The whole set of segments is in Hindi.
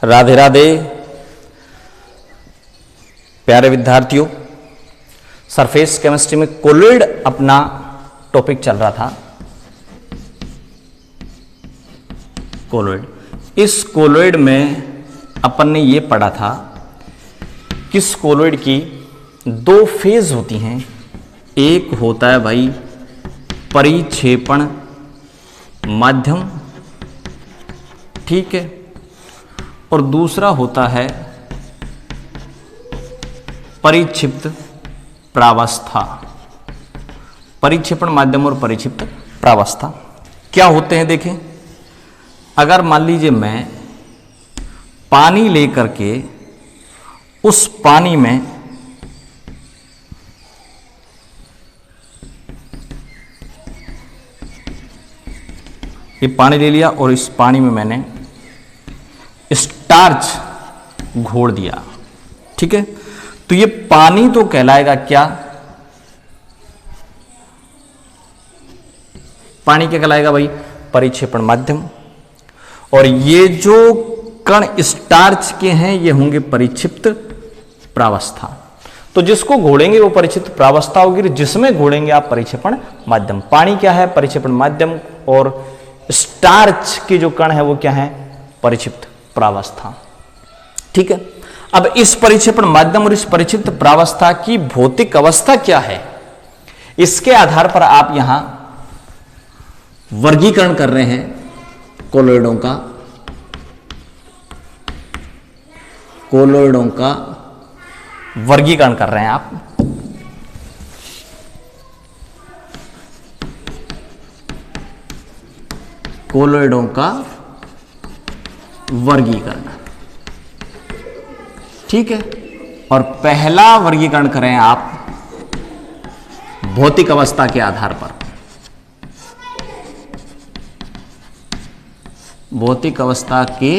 राधे राधे प्यारे विद्यार्थियों। सरफेस केमिस्ट्री में कोलोइड अपना टॉपिक चल रहा था। कोलोइड, इस कोलोइड में अपन ने ये पढ़ा था कि इस कोलोइड की दो फेज होती हैं। एक होता है भाई परिक्षेपण माध्यम, ठीक है, और दूसरा होता है परिक्षिप्त प्रावस्था। परिक्षेपण माध्यम और परिक्षिप्त प्रावस्था क्या होते हैं देखें। अगर मान लीजिए मैं पानी लेकर के उस पानी में ये पानी ले लिया और इस पानी में मैंने स्टार्च घोल दिया, ठीक है, तो ये पानी तो कहलाएगा क्या? पानी क्या कहलाएगा भाई? परिक्षेपण माध्यम। और ये जो कण स्टार्च के हैं ये होंगे परिक्षिप्त प्रावस्था। तो जिसको घोलेंगे वो परिक्षिप्त प्रावस्था होगी, जिसमें घोलेंगे आप परिक्षेपण माध्यम। पानी क्या है? परिक्षेपण माध्यम। और स्टार्च के जो कण है वो क्या है? परिक्षिप्त प्रावस्था, ठीक है। अब इस परिक्षेपण माध्यम और इस परिक्षिप्त प्रावस्था की भौतिक अवस्था क्या है, इसके आधार पर आप यहां वर्गीकरण कर रहे हैं कोलोइडों का। कोलोइडों का वर्गीकरण कर रहे हैं आप। कोलोइडों का वर्गीकरण, ठीक है। और पहला वर्गीकरण करें आप भौतिक अवस्था के आधार पर। भौतिक अवस्था के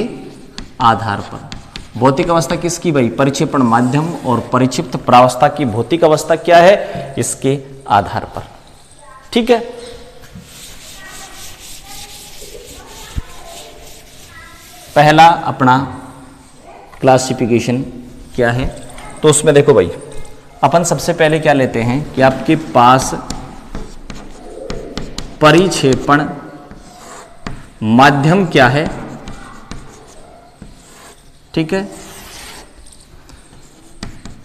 आधार पर। भौतिक अवस्था किसकी भाई? परिक्षेपण माध्यम और परिक्षिप्त प्रावस्था की भौतिक अवस्था क्या है? इसके आधार पर, ठीक है। पहला अपना क्लासिफिकेशन क्या है, तो उसमें देखो भाई, अपन सबसे पहले क्या लेते हैं कि आपके पास परिक्षेपण माध्यम क्या है, ठीक है।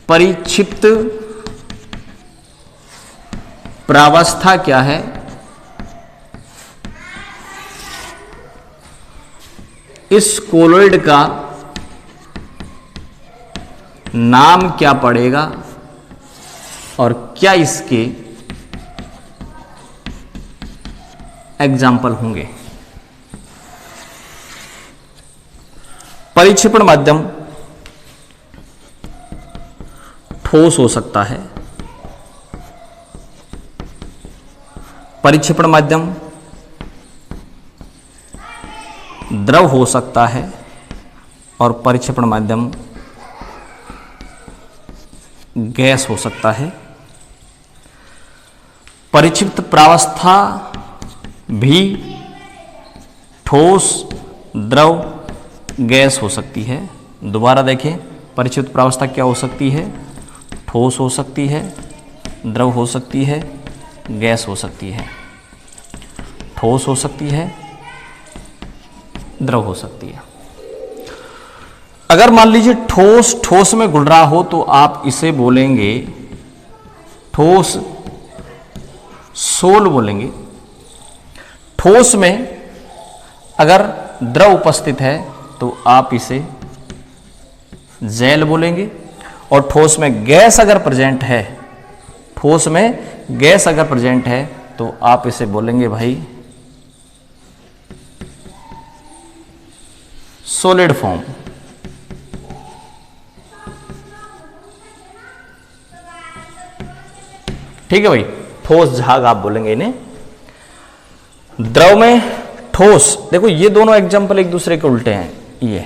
परिक्षिप्त प्रावस्था क्या है, इस कोलोइड का नाम क्या पड़ेगा और क्या इसके एग्जाम्पल होंगे। परिक्षेपण माध्यम ठोस हो सकता है, परिक्षेपण माध्यम द्रव हो सकता है, और परिक्षेपण माध्यम गैस हो सकता है। परिक्षिप्त प्रावस्था भी ठोस, द्रव, गैस हो सकती है। दोबारा देखें, परिक्षिप्त प्रावस्था क्या हो सकती है? ठोस हो सकती है, द्रव हो सकती है, गैस हो सकती है। ठोस हो सकती है, द्रव हो सकती है। अगर मान लीजिए ठोस ठोस में घुल रहा हो तो आप इसे बोलेंगे ठोस सोल बोलेंगे। ठोस में अगर द्रव उपस्थित है तो आप इसे जेल बोलेंगे। और ठोस में गैस अगर प्रेजेंट है, ठोस में गैस अगर प्रेजेंट है तो आप इसे बोलेंगे भाई सॉलिड फॉर्म। ठीक है भाई, ठोस झाग आप बोलेंगे इन्हें। द्रव में ठोस, देखो ये दोनों एग्जाम्पल एक दूसरे के उल्टे हैं, ये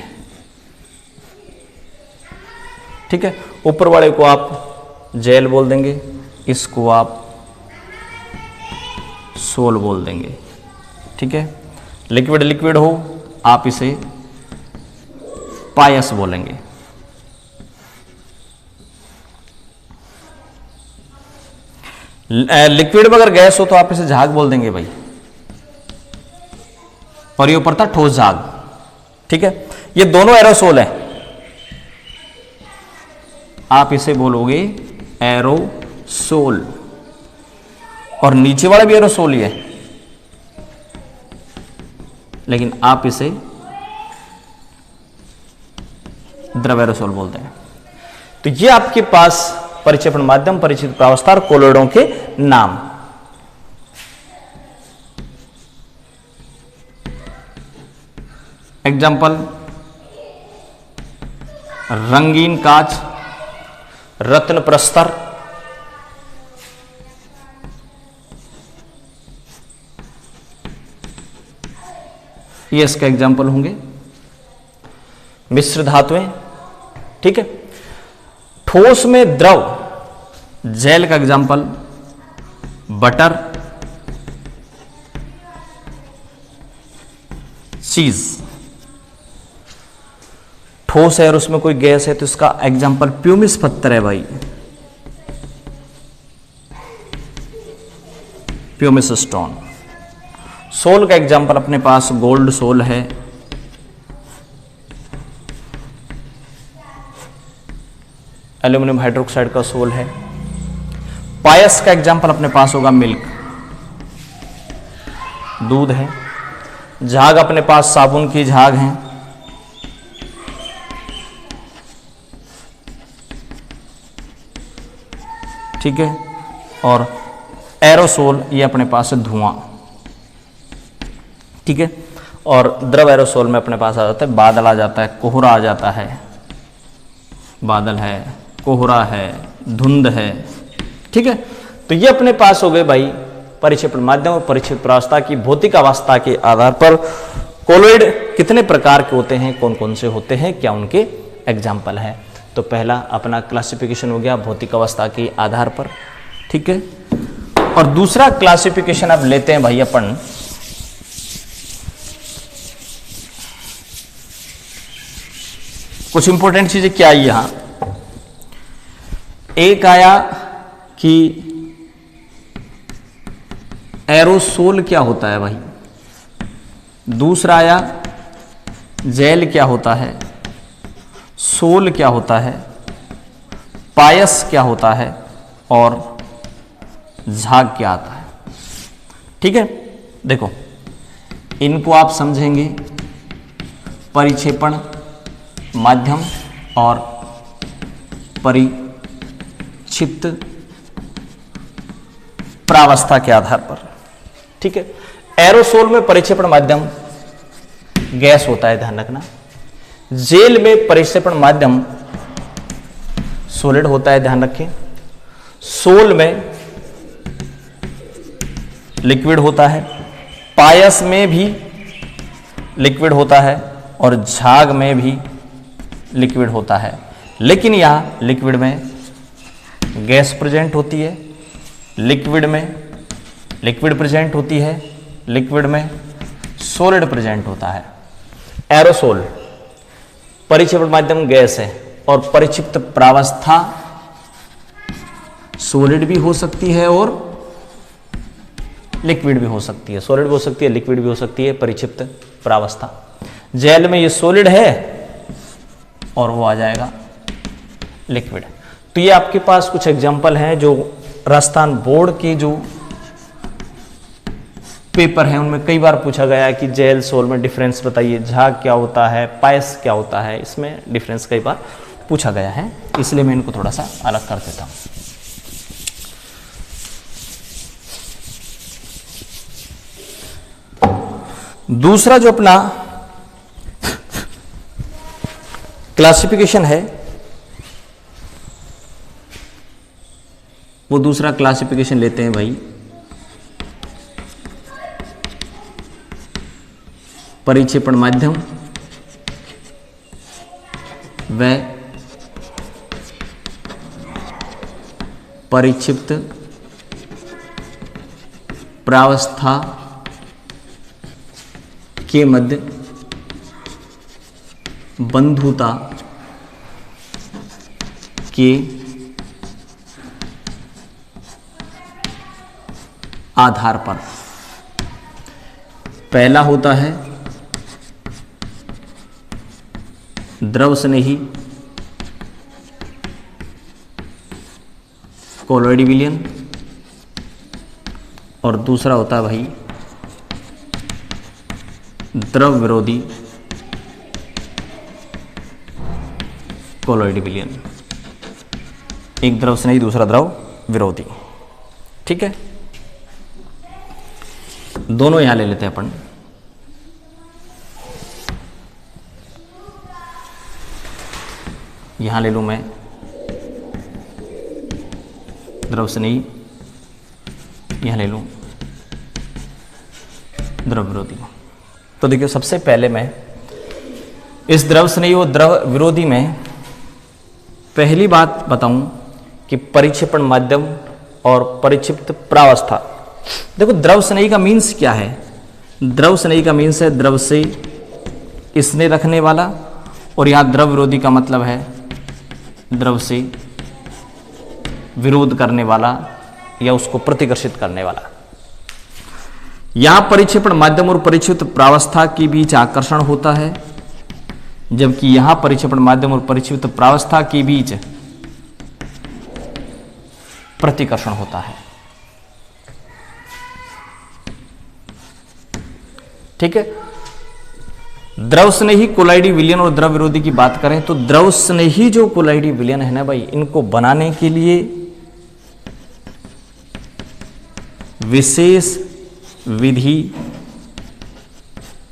ठीक है। ऊपर वाले को आप जेल बोल देंगे, इसको आप सोल बोल देंगे, ठीक है। लिक्विड लिक्विड हो आप इसे पायस बोलेंगे। लिक्विड में अगर गैस हो तो आप इसे झाग बोल देंगे भाई, और ये ऊपर था ठोस झाग। ठीक है, ये दोनों एरोसोल है, आप इसे बोलोगे एरोसोल, और नीचे वाला भी एरोसोल ही है, लेकिन आप इसे द्रव एरोसोल बोलते हैं। तो ये आपके पास परिक्षेपण माध्यम, परिचित प्रावस्था और कोलोइडों के नाम। एग्जाम्पल, रंगीन कांच, रत्न प्रस्तर, ये इसका एग्जाम्पल होंगे। मिश्र धातुएं, ठीक है। ठोस में द्रव, जेल का एग्जाम्पल बटर, चीज। ठोस है और उसमें कोई गैस है तो इसका एग्जाम्पल प्यूमिस पत्थर है भाई, प्यूमिस स्टोन। सोल का एग्जाम्पल अपने पास गोल्ड सोल है, एल्यूमिनियम हाइड्रोक्साइड का सोल है। पायस का एग्जाम्पल अपने पास होगा मिल्क, दूध है। झाग अपने पास साबुन की झाग है। ठीक है, और एरोसोल ये अपने पास है धुआं। ठीक है, और द्रव एरोसोल में अपने पास आ जाता है बादल, आ जाता है कोहरा, आ जाता है बादल है, कोहरा है, धुंध है। ठीक है, तो ये अपने पास हो गए भाई परिक्षेपण माध्यम और परिचित प्रावस्था की भौतिक अवस्था के आधार पर कोलोइड कितने प्रकार के होते हैं, कौन कौन से होते हैं, क्या उनके एग्जाम्पल हैं। तो पहला अपना क्लासिफिकेशन हो गया भौतिक अवस्था के आधार पर। ठीक है, और दूसरा क्लासिफिकेशन अब लेते हैं भाई अपन कुछ इंपॉर्टेंट चीजें क्या आई यहां। एक आया कि एरोसोल क्या होता है भाई, दूसरा आया जेल क्या होता है, सोल क्या होता है, पायस क्या होता है, और झाग क्या आता है। ठीक है, देखो इनको आप समझेंगे परिक्षेपण माध्यम और परिक्षिप्त प्रावस्था के आधार पर। ठीक है, एरोसोल में परिक्षेपण माध्यम गैस होता है, ध्यान रखना। जेल में परिक्षेपण माध्यम सॉलिड होता है, ध्यान रखें। सोल में लिक्विड होता है, पायस में भी लिक्विड होता है, और झाग में भी लिक्विड होता है। लेकिन यहां लिक्विड में गैस प्रेजेंट होती है, लिक्विड में लिक्विड प्रेजेंट होती है, लिक्विड में सॉलिड प्रेजेंट होता है। एरोसोल परिक्षेपण माध्यम गैस है, और परिक्षिप्त प्रावस्था सॉलिड भी हो सकती है और लिक्विड भी हो सकती है। सॉलिड भी हो सकती है, लिक्विड भी हो सकती है, परिक्षिप्त प्रावस्था। जेल में ये सॉलिड है और वो आ जाएगा लिक्विड। तो ये आपके पास कुछ एग्जाम्पल हैं जो राजस्थान बोर्ड के जो पेपर हैं उनमें कई बार पूछा गया है कि जेल सोल में डिफरेंस बताइए, झाग क्या होता है, पायस क्या होता है, इसमें डिफरेंस कई बार पूछा गया है, इसलिए मैं इनको थोड़ा सा अलग कर देता हूं। दूसरा जो अपना क्लासिफिकेशन है वो दूसरा क्लासिफिकेशन लेते हैं भाई परिक्षेपण माध्यम व परिक्षिप्त प्रावस्था के मध्य बंधुता के आधार पर। पहला होता है द्रव स्नेही कोलॉइड विलयन, और दूसरा होता है भाई द्रव विरोधी कोलॉइड विलयन। एक द्रव स्नेही, दूसरा द्रव विरोधी। ठीक है, दोनों यहां ले लेते हैं अपन। यहां ले लूं मैं द्रव स्नेही, यहां ले लूं द्रव विरोधी। तो देखिए, सबसे पहले मैं इस द्रव स्नेही और द्रव विरोधी में पहली बात बताऊं कि परिक्षेपण माध्यम और परिक्षिप्त प्रावस्था। देखो, द्रव स्नेही का मीन्स क्या है? द्रव स्नेही का मीन्स है द्रव से स्नेह रखने वाला, और यहां द्रव विरोधी का मतलब है द्रव से विरोध करने वाला या उसको प्रतिकर्षित करने वाला। यहां परिक्षेपण माध्यम और परिक्षिप्त प्रावस्था के बीच आकर्षण होता है, जबकि यहां परिक्षेपण माध्यम और परिक्षिप्त प्रावस्था के बीच प्रतिकर्षण होता है। ठीक है, द्रव स्नेही कोलाइडी विलयन और द्रव विरोधी की बात करें तो द्रव स्नेही जो कोलाइडी विलयन है ना भाई, इनको बनाने के लिए विशेष विधि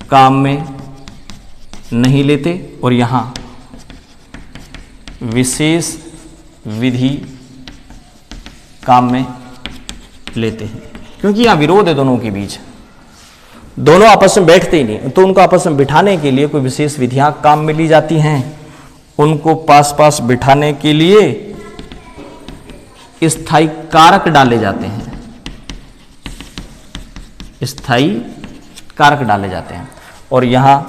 काम में नहीं लेते, और यहां विशेष विधि काम में लेते हैं, क्योंकि यहां विरोध है दोनों के बीच। दोनों आपस में बैठते ही नहीं, तो उनको आपस में बिठाने के लिए कोई विशेष विधियां काम में ली जाती हैं। उनको पास पास बिठाने के लिए स्थायी कारक डाले जाते हैं, स्थायी कारक डाले जाते हैं, और यहां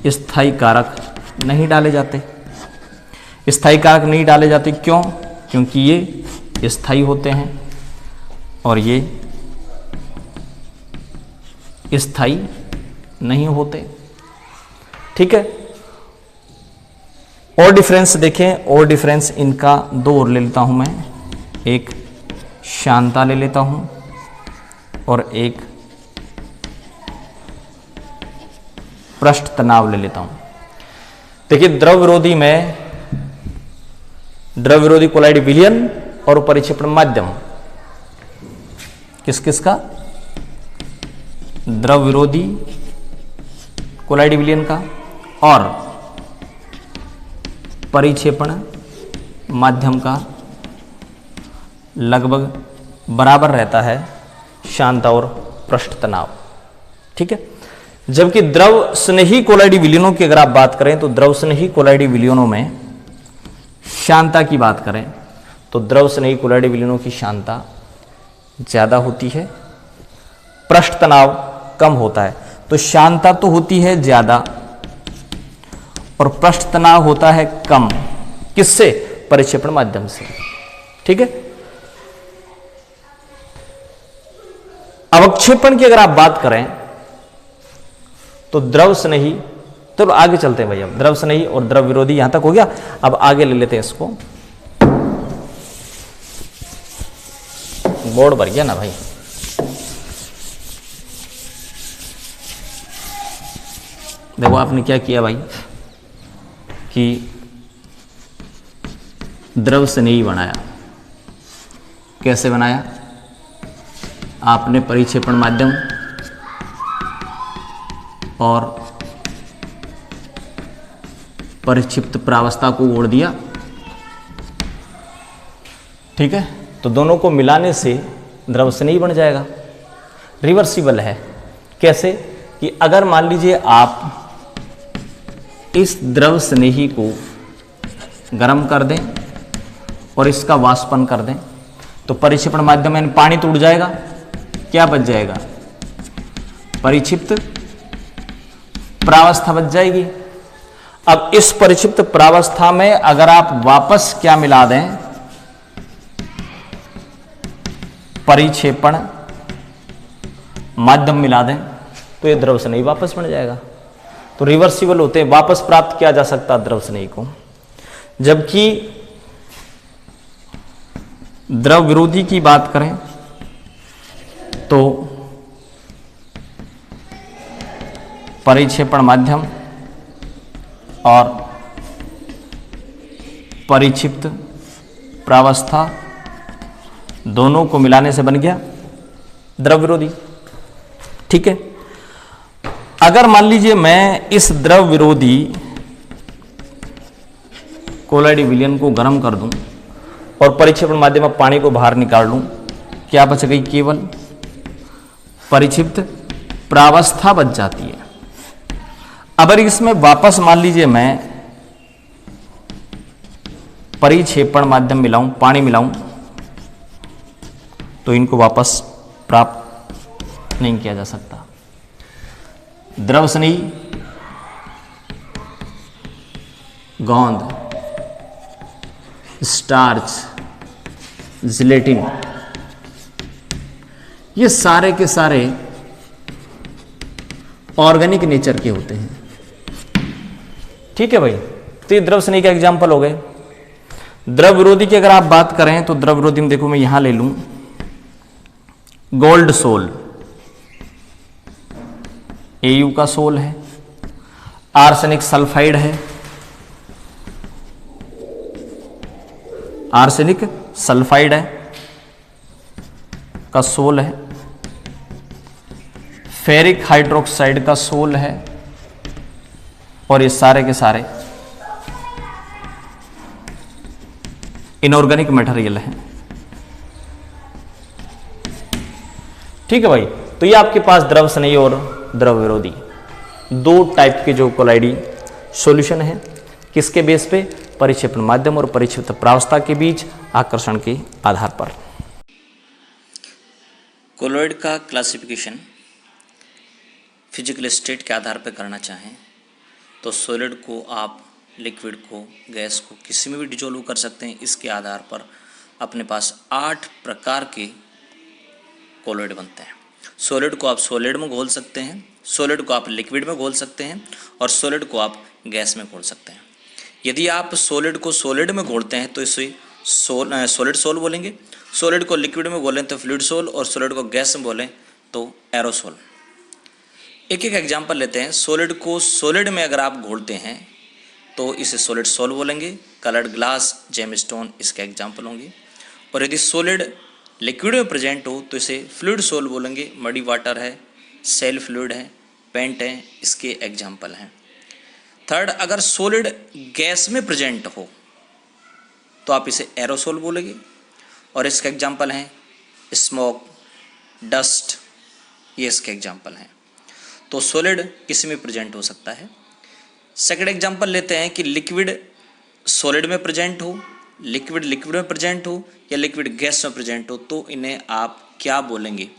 स्थायी कारक नहीं डाले जाते। स्थायी कारक नहीं डाले जाते क्यों? क्योंकि ये स्थायी होते हैं और ये स्थायी नहीं होते। ठीक है, और डिफरेंस देखें, और डिफरेंस इनका दो और ले लेता हूं मैं, एक शांता ले लेता हूं और एक पृष्ठ तनाव ले लेता हूं। देखिए, द्रव विरोधी में द्रव विरोधी कोलाइड विलयन और परिक्षेपण माध्यम, किस किस का? द्रव विरोधी कोलाइड विलयन का और परिक्षेपण माध्यम का लगभग बराबर रहता है शांता और पृष्ठ तनाव। ठीक है, जबकि द्रव स्नेही कोलाइडी विलयनों की अगर आप बात करें तो द्रव स्नेही कोलाइडी विलयनों में शांता की बात करें तो द्रव स्नेही कोलाइडी विलयनों की शांता ज्यादा होती है, पृष्ठ तनाव कम होता है। तो शांता तो होती है ज्यादा और पृष्ठ तनाव होता है कम। किससे? परिक्षेपण माध्यम से। ठीक है, अवक्षेपण की अगर आप बात करें तो द्रव स्नेही, तो आगे चलते हैं भैया। द्रव स्नेही और द्रव विरोधी यहां तक हो गया, अब आगे ले लेते हैं इसको। बोर्ड भर गया ना भाई। देखो आपने क्या किया भाई कि द्रव स्नेही बनाया। कैसे बनाया? आपने परिक्षेपण माध्यम और परिक्षिप्त प्रावस्था को ओढ़ दिया। ठीक है, तो दोनों को मिलाने से द्रव स्नेही बन जाएगा। रिवर्सिबल है। कैसे? कि अगर मान लीजिए आप इस द्रव स्नेही को गर्म कर दें और इसका वाष्पन कर दें तो परिक्षेपण माध्यम में पानी तो उड़ जाएगा, क्या बच जाएगा? परिक्षिप्त प्रावस्था बच जाएगी। अब इस परिक्षिप्त प्रावस्था में अगर आप वापस क्या मिला दें, परिक्षेपण माध्यम मिला दें, तो ये द्रव स्नेही वापस बन जाएगा। तो रिवर्सिबल होते हैं, वापस प्राप्त किया जा सकता द्रव स्नेही को। जबकि द्रव विरोधी की बात करें तो परिक्षेपण माध्यम और परिक्षिप्त प्रावस्था दोनों को मिलाने से बन गया द्रव विरोधी। ठीक है। अगर मान लीजिए मैं इस द्रव विरोधी कोलाइड विलयन को गर्म कर दूं और परिक्षेपण माध्यम में पानी को बाहर निकाल लूं, क्या बच गई? केवल परिक्षिप्त प्रावस्था बच जाती है। अगर इसमें वापस मान लीजिए मैं परिक्षेपण माध्यम मिलाऊं, पानी मिलाऊं, तो इनको वापस प्राप्त नहीं किया जा सकता। द्रव स्नेही, गोंद, स्टार्च, जिलेटिन, ये सारे के सारे ऑर्गेनिक नेचर के होते हैं। ठीक है भाई, तो ये द्रव स्नेही का एग्जाम्पल हो गए। द्रव विरोधी की अगर आप बात करें तो द्रव विरोधी में देखो, मैं यहां ले लूं गोल्ड सोल, एयू का सोल है, आर्सेनिक सल्फाइड है, आर्सेनिक सल्फाइड है का सोल है, फेरिक हाइड्रोक्साइड का सोल है, और ये सारे के सारे इनऑर्गेनिक मटेरियल है। ठीक है भाई, तो ये आपके पास द्रव स्नेही और द्रव विरोधी दो टाइप के जो कोलाइडी सॉल्यूशन है। किसके बेस पे? परिक्षेपण माध्यम और परिक्षिप्त प्रावस्था के बीच आकर्षण के आधार पर। कोलॉइड का क्लासिफिकेशन फिजिकल स्टेट के आधार पर करना चाहें तो सॉलिड को आप लिक्विड को, गैस को किसी में भी डिजोल्व कर सकते हैं। इसके आधार पर अपने पास 8 प्रकार के कोलॉइड बनते हैं। सॉलिड को आप सॉलिड में घोल सकते हैं, सॉलिड को आप लिक्विड में घोल सकते हैं, और सॉलिड को आप गैस में घोल सकते हैं। यदि आप सॉलिड को सॉलिड में घोलते हैं तो इसे सॉलिड सोल बोलेंगे, सॉलिड को लिक्विड में घोलें तो फ्लूइड सोल, और सॉलिड को गैस में बोलें तो एरोसोल। एक एक एग्जांपल लेते हैं। सॉलिड को सॉलिड में अगर आप घोलते हैं तो इसे सॉलिड सोल बोलेंगे। कलर्ड ग्लास, जेमस्टोन इसके एग्जांपल होंगे। और यदि सॉलिड लिक्विड में प्रेजेंट हो तो इसे फ्लूइड सोल बोलेंगे। मडी वाटर है, सेल फ्लूइड है, पेंट है, इसके एग्जांपल हैं। थर्ड, अगर सॉलिड गैस में प्रेजेंट हो तो आप इसे एरोसोल बोलेंगे, और इसके एग्जांपल हैं स्मोक, डस्ट, ये इसके एग्जांपल हैं। तो सॉलिड किसी में प्रेजेंट हो सकता है। सेकंड एग्जांपल लेते हैं कि लिक्विड सॉलिड में प्रेजेंट हो, लिक्विड लिक्विड में प्रेजेंट हो, या लिक्विड गैस में प्रेजेंट हो, तो इन्हें आप क्या बोलेंगे?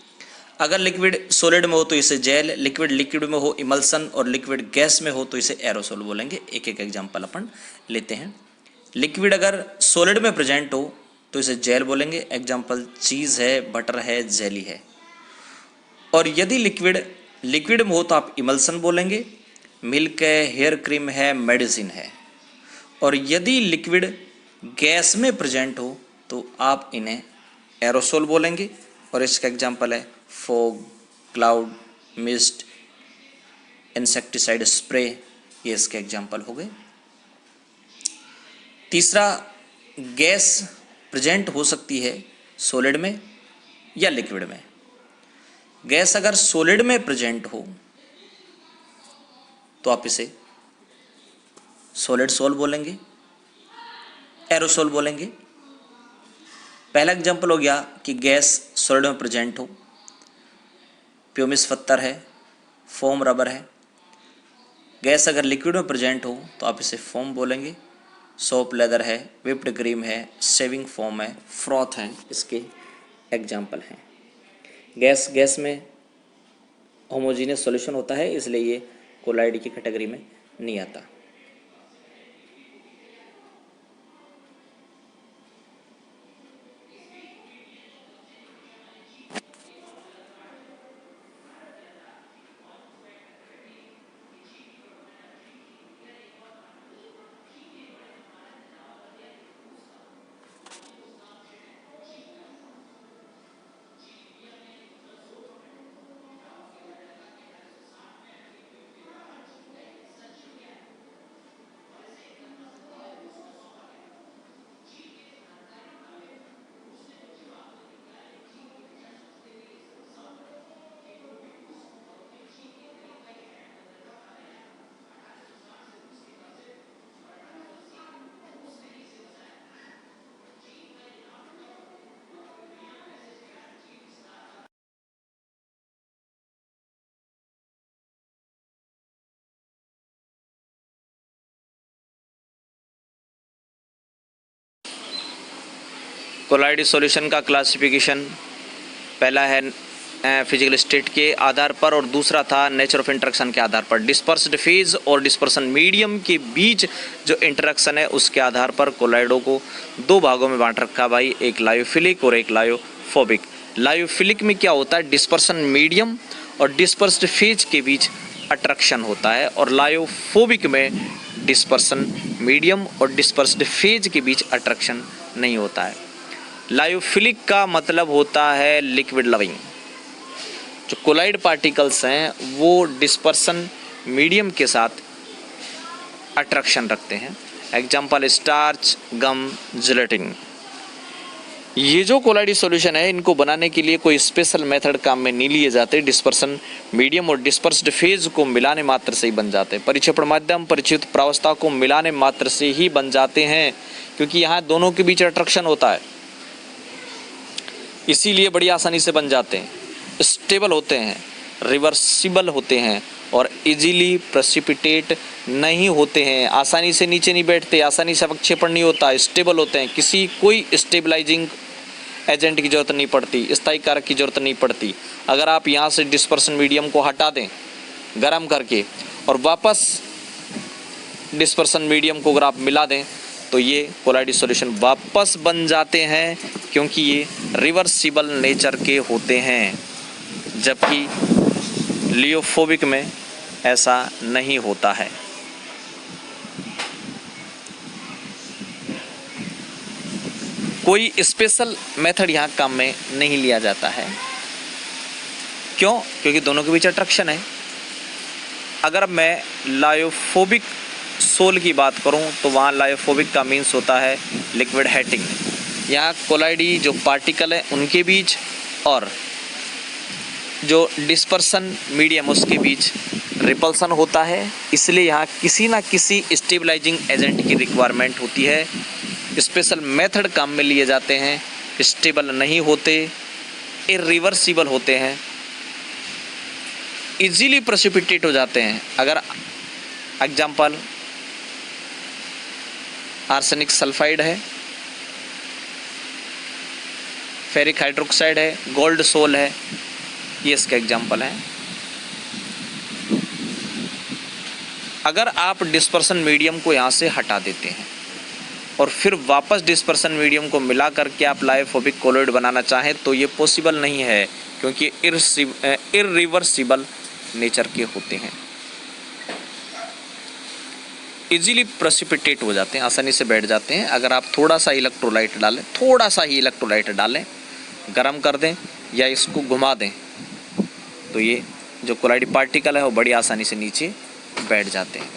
अगर लिक्विड सॉलिड में हो तो इसे जेल, लिक्विड लिक्विड में हो इमल्सन, और लिक्विड गैस में हो तो इसे एरोसोल बोलेंगे। एक एक एग्जांपल अपन लेते हैं। लिक्विड अगर सॉलिड में प्रेजेंट हो तो इसे जेल बोलेंगे। एग्जांपल चीज़ है, बटर है, जेली है। और यदि लिक्विड लिक्विड में हो तो आप इमल्सन बोलेंगे। मिल्क है, हेयर क्रीम है, मेडिसिन है। और यदि लिक्विड गैस में प्रेजेंट हो तो आप इन्हें एरोसोल बोलेंगे। और इसका एग्जांपल है fog, cloud, mist, insecticide spray, ये इसके एग्जांपल हो गए। तीसरा, गैस प्रेजेंट हो सकती है सॉलिड में या लिक्विड में। गैस अगर सॉलिड में प्रेजेंट हो तो आप इसे सॉलिड सोल बोलेंगे, एरोसोल बोलेंगे। पहला एग्जांपल हो गया कि गैस सॉलिड में प्रेजेंट हो, प्यूमिस पत्थर है, फोम रबर है। गैस अगर लिक्विड में प्रेजेंट हो तो आप इसे फोम बोलेंगे। सोप लेदर है, विप्ड क्रीम है, शेविंग फोम है, फ्रॉथ है, इसके एग्जांपल हैं। गैस में होमोजीनियस सॉल्यूशन होता है, इसलिए ये कोलाइड की कैटेगरी में नहीं आता। कोलाइड सॉल्यूशन का क्लासिफिकेशन पहला है फिजिकल स्टेट के आधार पर और दूसरा था नेचर ऑफ इंटरेक्शन के आधार पर। डिस्पर्स्ड फेज और डिस्पर्सन मीडियम के बीच जो इंटरेक्शन है उसके आधार पर कोलाइडों को दो भागों में बांट रखा भाई, एक लायोफिलिक और एक लायोफोबिक। लायोफिलिक में क्या होता है, डिस्पर्सन मीडियम और डिस्पर्स्ड फेज के बीच अट्रैक्शन होता है, और लायोफोबिक में डिस्पर्सन मीडियम और डिस्पर्स्ड फेज के बीच अट्रैक्शन नहीं होता है। लायोफिलिक का मतलब होता है लिक्विड लविंग। जो कोलाइड पार्टिकल्स हैं वो डिस्पर्सन मीडियम के साथ अट्रैक्शन रखते हैं। एग्जाम्पल स्टार्च, गम, जिलेटिन। ये जो कोलाइड सॉल्यूशन है इनको बनाने के लिए कोई स्पेशल मेथड काम में नहीं लिए जाते। डिस्पर्सन मीडियम और डिस्पर्स्ड फेज को मिलाने मात्र से ही बन जाते हैं। परिक्षेपण माध्यम परिचित प्रावस्था को मिलाने मात्र से ही बन जाते हैं, क्योंकि यहाँ दोनों के बीच अट्रैक्शन होता है, इसीलिए बड़ी आसानी से बन जाते हैं। स्टेबल होते हैं, रिवर्सिबल होते हैं और इजीली प्रेसिपिटेट नहीं होते हैं। आसानी से नीचे नहीं बैठते, आसानी से अवक्षेपण नहीं होता, स्टेबल होते हैं। कोई स्टेबलाइजिंग एजेंट की जरूरत नहीं पड़ती, स्थायी कारक की जरूरत नहीं पड़ती। अगर आप यहाँ से डिस्पर्सन मीडियम को हटा दें गर्म करके और वापस डिस्पर्सन मीडियम को अगर आप मिला दें तो ये कोलाइड सॉल्यूशन वापस बन जाते हैं, क्योंकि ये रिवर्सिबल नेचर के होते हैं, जबकि लियोफोबिक में ऐसा नहीं होता है। कोई स्पेशल मेथड यहाँ काम में नहीं लिया जाता है। क्यों? क्योंकि दोनों के बीच अट्रैक्शन है। अगर मैं लायोफोबिक सोल की बात करूं तो वहाँ लायोफोबिक का मीन्स होता है लिक्विड हेटिंग। यहाँ कोलाइडी जो पार्टिकल है उनके बीच और जो डिस्पर्सन मीडियम उसके बीच रिपल्सन होता है, इसलिए यहाँ किसी ना किसी स्टेबलाइजिंग एजेंट की रिक्वायरमेंट होती है। स्पेशल मेथड काम में लिए जाते हैं, स्टेबल नहीं होते, इरिवर्सिबल होते हैं, इजीली प्रेसिपिटेट हो जाते हैं। अगर एग्जाम्पल आर्सेनिक सल्फाइड है, फेरिक हाइड्रोक्साइड है, गोल्ड सोल है, ये इसका एग्जाम्पल है। अगर आप डिस्पर्सन मीडियम को यहाँ से हटा देते हैं और फिर वापस डिस्पर्सन मीडियम को मिला करके आप लायोफोबिक कोलाइड बनाना चाहें तो ये पॉसिबल नहीं है, क्योंकि इरिवर्सिबल नेचर के होते हैं। इजीली प्रेसिपिटेट हो जाते हैं, आसानी से बैठ जाते हैं। अगर आप थोड़ा सा इलेक्ट्रोलाइट डालें, थोड़ा सा ही इलेक्ट्रोलाइट डालें, गर्म कर दें या इसको घुमा दें तो ये जो कोलाइड पार्टिकल है वो बड़ी आसानी से नीचे बैठ जाते हैं।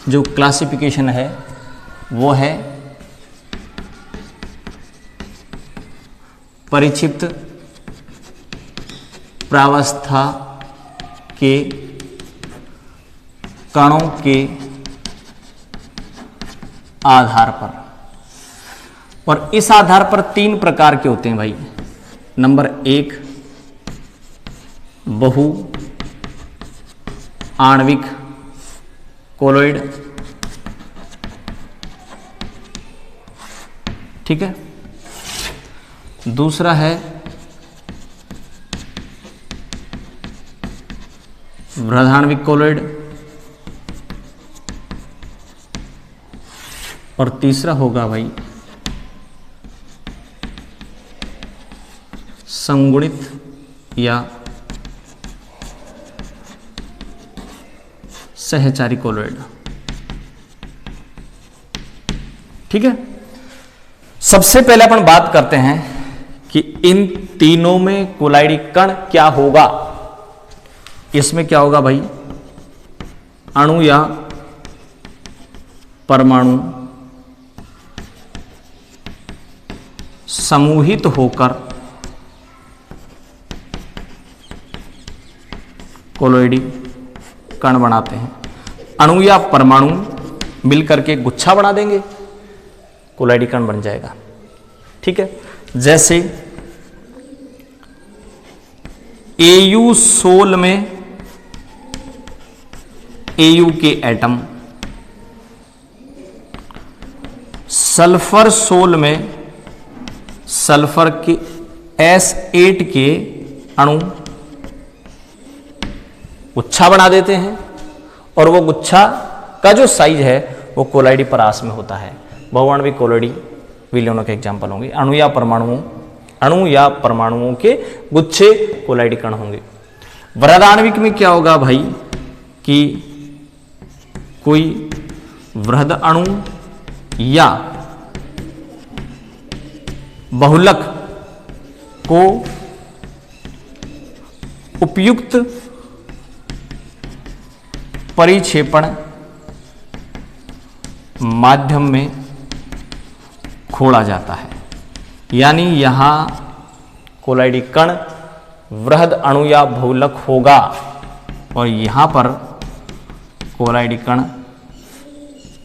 जो क्लासिफिकेशन है वो है परिक्षिप्त प्रावस्था के कणों के आधार पर। और इस आधार पर 3 प्रकार के होते हैं भाई। नंबर 1 बहु आणविक कोलोइड, ठीक है। दूसरा है वृहदाण्विक कोलोइड, और तीसरा होगा भाई संगुणित या सहचारी कोलोइड, ठीक है। सबसे पहले अपन बात करते हैं कि इन तीनों में कोलाइडी कण क्या होगा। इसमें क्या होगा भाई, अणु या परमाणु समूहित होकर कोलोइडी कण बनाते हैं। अणु या परमाणु मिलकर के गुच्छा बना देंगे, कोलाइडी कण बन जाएगा, ठीक है। जैसे Au16 में Au के एटम, सल्फर 16 में सल्फर के S8 के अणु गुच्छा बना देते हैं, और वो गुच्छा का जो साइज है वो कोलाइडी परास में होता है। बहुआण्विक कोलोइडी विलयनों के एग्जाम्पल होंगे। अणु या परमाणुओं के गुच्छे कोलाइडी कण होंगे। वृहदाण्विक में क्या होगा भाई कि कोई वृहद अणु या बहुलक को उपयुक्त परिक्षेपण माध्यम में खोड़ा जाता है, यानी यहां कोलाइडी कण वृहद अणु या बहुलक होगा, और यहां पर कोलाइडी कण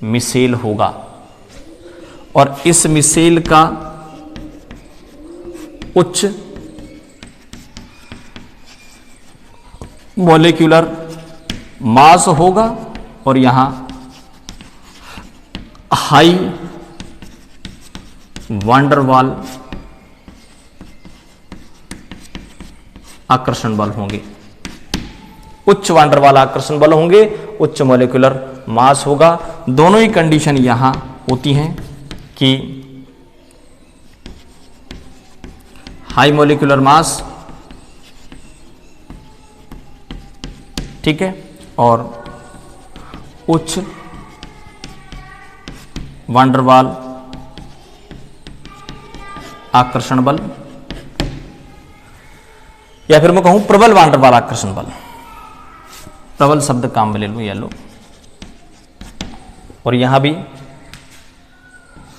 मिसेल होगा, और इस मिसेल का उच्च मॉलिक्यूलर मास होगा, और यहां हाई वांडरवाल आकर्षण बल होंगे। उच्च वांडरवाल आकर्षण बल होंगे, उच्च मॉलिक्यूलर मास होगा। दोनों ही कंडीशन यहां होती हैं कि हाई मॉलिक्यूलर मास, ठीक है, और उच्च वांडरवाल आकर्षण बल, या फिर मैं कहूं प्रबल वांडरवाल आकर्षण बल। प्रबल शब्द काम में ले लूं, ये लो, और यहां भी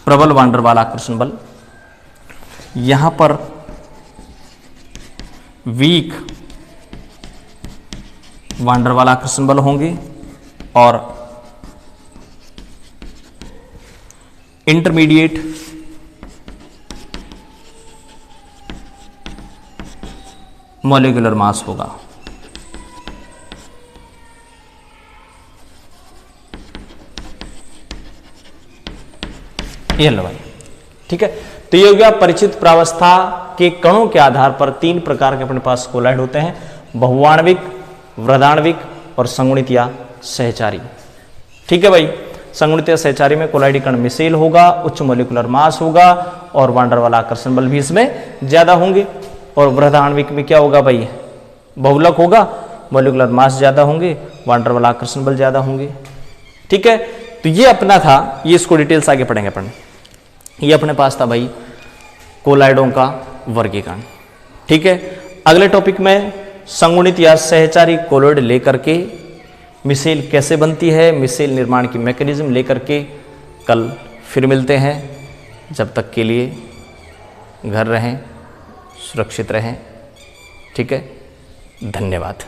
प्रबल वांडरवाल आकर्षण बल। यहां पर वीक वांडरवाल आकर्षण बल होंगे, और इंटरमीडिएट मॉलिक्यूलर मास होगा। ये लो भाई, ठीक है। तो ये हो गया परिचित प्रावस्था के कणों के आधार पर 3 प्रकार के अपने पास कोलाइड होते हैं, बहुआण्विक, वृहदाण्विक और संगुणित या सहचारी, ठीक है भाई। संगुणित या सहचारी में कोलाइडी कण मिसेल होगा, उच्च मॉलिक्यूलर मास होगा, और वांडरवाल आकर्षण बल भी इसमें ज्यादा होंगे। और वृहदाण्विक में क्या होगा भाई, बहुलक होगा, मॉलिक्यूलर मास ज्यादा होंगे, वांडरवाल आकर्षण बल ज्यादा होंगे, ठीक है। तो ये अपना था, ये इसको डिटेल्स आगे पढ़ेंगे अपन। ये अपने पास था भाई कोलाइडों का वर्गीकरण, ठीक है। अगले टॉपिक में संगुणित या सहचारी कोलोइड लेकर के मिसेल कैसे बनती है, मिसेल निर्माण की मैकेनिज्म लेकर के कल फिर मिलते हैं। जब तक के लिए घर रहें, सुरक्षित रहें, ठीक है। धन्यवाद।